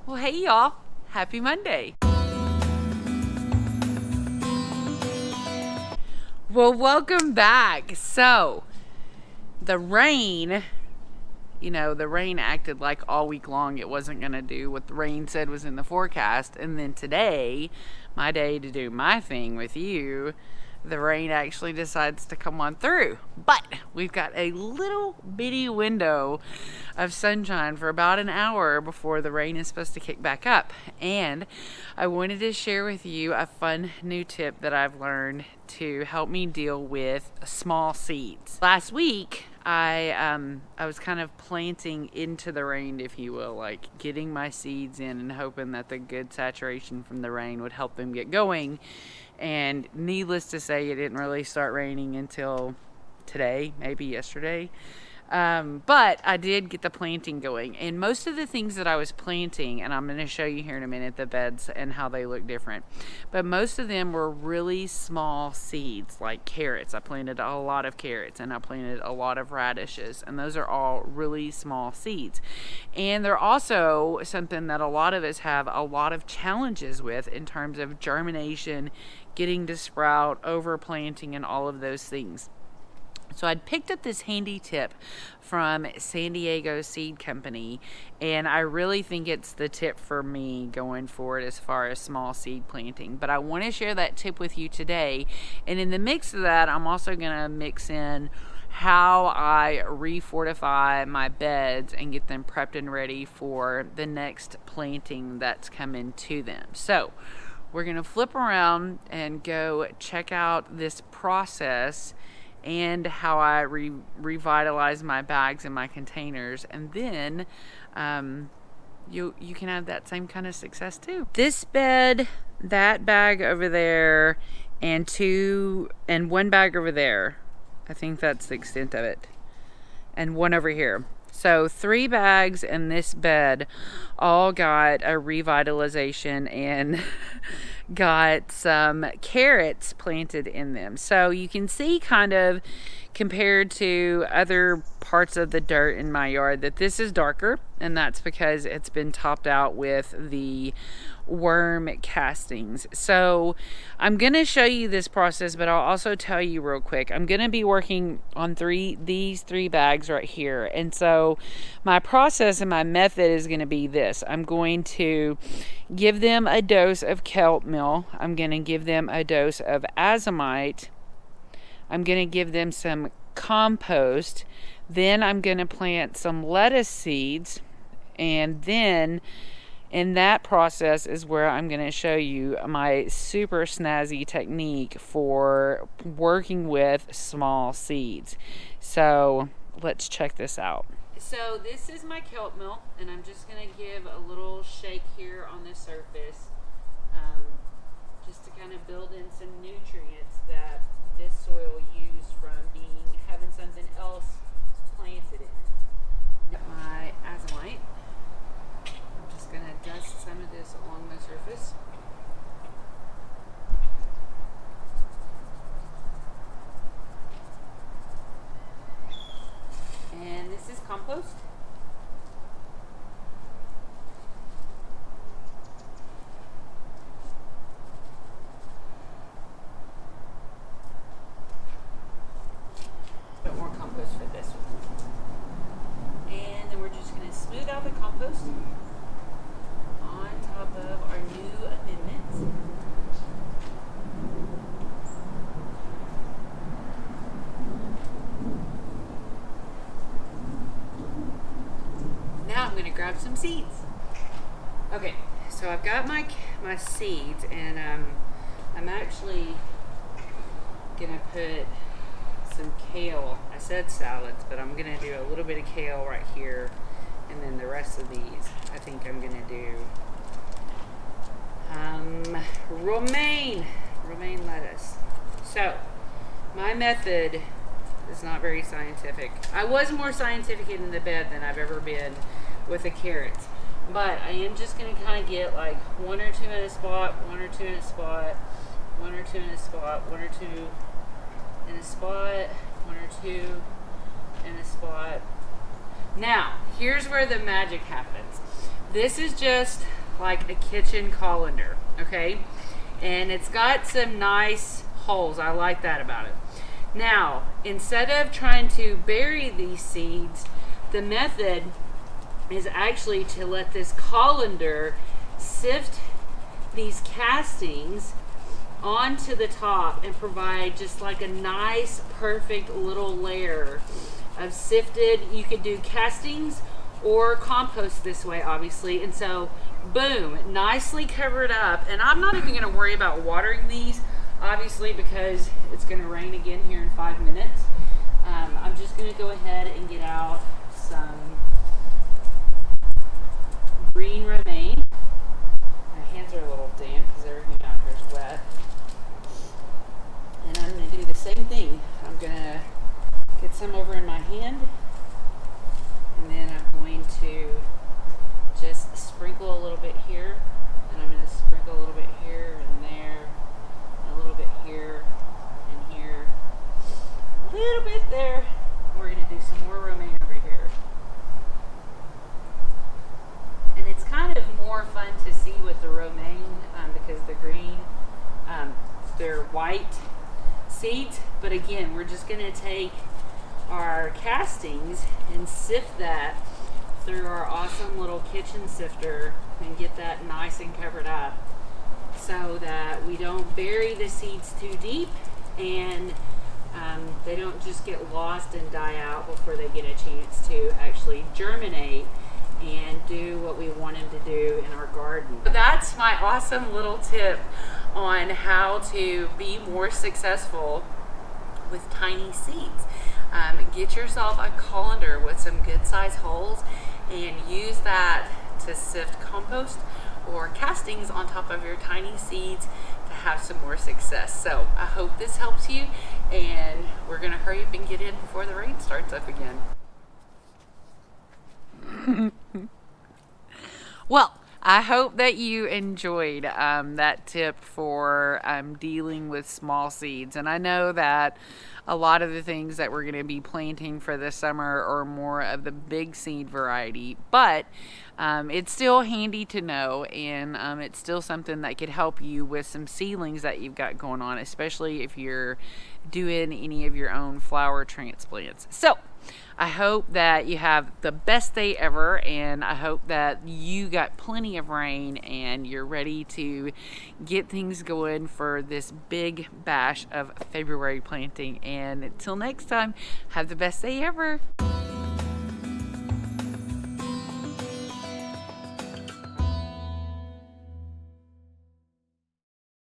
Well, hey y'all, happy Monday. Well, welcome back. So, the rain, the rain acted like all week long it wasn't going to do what the rain said was in the forecast. And then today, my day to do my thing with you, the rain actually decides to come on through. But we've got a little bitty window of sunshine for about an hour before the rain is supposed to kick back up. And I wanted to share with you a fun new tip that I've learned to help me deal with small seeds. Last week, I was kind of planting into the rain, if you will, like getting my seeds in and hoping that the good saturation from the rain would help them get going. And needless to say, it didn't really start raining until today, maybe yesterday. But I did get the planting going. And most of the things that I was planting, and I'm going to show you here in a minute the beds and how they look different, but most of them were really small seeds, like carrots. I planted a lot of carrots and I planted a lot of radishes, and those are all really small seeds. And they're also something that a lot of us have a lot of challenges with in terms of germination, getting to sprout, overplanting, and all of those things. So I'd picked up this handy tip from San Diego Seed Company, and I really think it's the tip for me going forward as far as small seed planting. But I want to share that tip with you today. And in the mix of that, I'm also going to mix in how I refortify my beds and get them prepped and ready for the next planting that's coming to them. So we're going to flip around and go check out this process and how I revitalize my bags and my containers, and then you can have that same kind of success too. This bed, that bag over there, and one bag over there. I think that's the extent of it, and one over here. So 3 bags in this bed all got a revitalization and got some carrots planted in them. So you can see kind of compared to other parts of the dirt in my yard that this is darker, and that's because it's been topped out with the worm castings. So I'm going to show you this process, but I'll also tell you real quick, I'm going to be working on these 3 bags right here. And so my process and my method is going to be this. I'm going to give them a dose of kelp meal. I'm going to give them a dose of azomite. I'm going to give them some compost. Then I'm going to plant some lettuce seeds. And then in that process is where I'm going to show you my super snazzy technique for working with small seeds. So let's check this out. So this is my kelp meal, and I'm just going to give a little shake here on the surface, just to kind of build in some nutrients that this soil used from having something else planted in it. My azomite. I'm just going to dust some of this along the surface. And this is compost. Bit more compost for this one. And then we're just going to smooth out the compost on top of our new amendments. Now I'm going to grab some seeds. Okay, so I've got my seeds, and I'm actually going to put some kale. I said salads, but I'm going to do a little bit of kale right here, and then the rest of these I think I'm going to do romaine lettuce. So my method is not very scientific. I was more scientific in the bed than I've ever been with the carrots, but I am just going to kind of get like 1 or 2 in a spot, 1 or 2 in a spot, 1 or 2 in a spot, 1 or 2 in a spot, 1 or 2 in a spot. Now, here's where the magic happens. This is just like a kitchen colander, okay? And it's got some nice holes. I like that about it. Now, instead of trying to bury these seeds, the method is actually to let this colander sift these castings onto the top and provide just like a nice, perfect little layer of sifted. You could do castings or compost this way, obviously. And so, boom, nicely covered up. And I'm not even going to worry about watering these, obviously, because it's going to rain again here in 5 minutes. I'm just going to go ahead and get out some green romaine. My hands are a little damp because everything out here is wet. And I'm going to do the same thing. I'm going to get some over in my hand, and then I'm going to just sprinkle a little bit here, and I'm going to sprinkle a little bit here and there, and a little bit here and here, a little bit there. We're going to do some more romaine over here. And it's kind of more fun to see with the romaine because the green, they're white seeds. But again, we're just going to take our castings and sift that through our awesome little kitchen sifter and get that nice and covered up so that we don't bury the seeds too deep and they don't just get lost and die out before they get a chance to actually germinate and do what we want them to do in our garden. That's my awesome little tip on how to be more successful with tiny seeds. Get yourself a colander with some good size holes and use that to sift compost or castings on top of your tiny seeds to have some more success. So I hope this helps you, and we're gonna hurry up and get in before the rain starts up again. Well, I hope that you enjoyed that tip for dealing with small seeds. And I know that a lot of the things that we're going to be planting for this summer are more of the big seed variety, but it's still handy to know, and it's still something that could help you with some seedlings that you've got going on, especially if you're doing any of your own flower transplants. So I hope that you have the best day ever, and I hope that you got plenty of rain and you're ready to get things going for this big bash of February planting. And until next time, have the best day ever.